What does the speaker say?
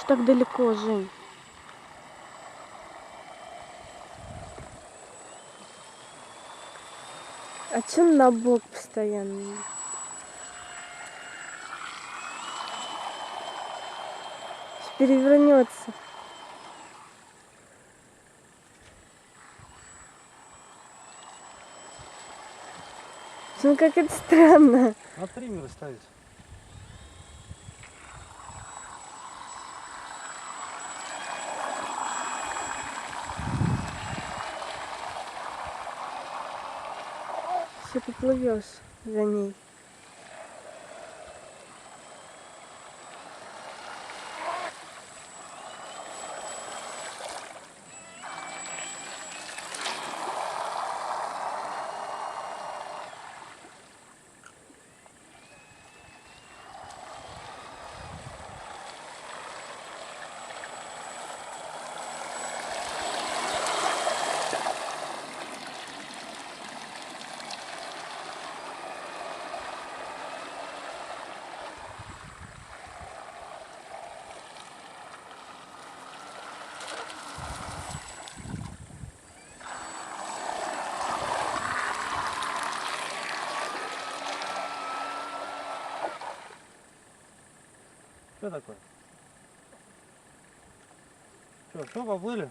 так далеко, Жень? А чё на бок постоянно? Перевернется. Ну как это странно. Надо триммеры ставить. Все поплывешь за ней. Что такое? Что, поплыли?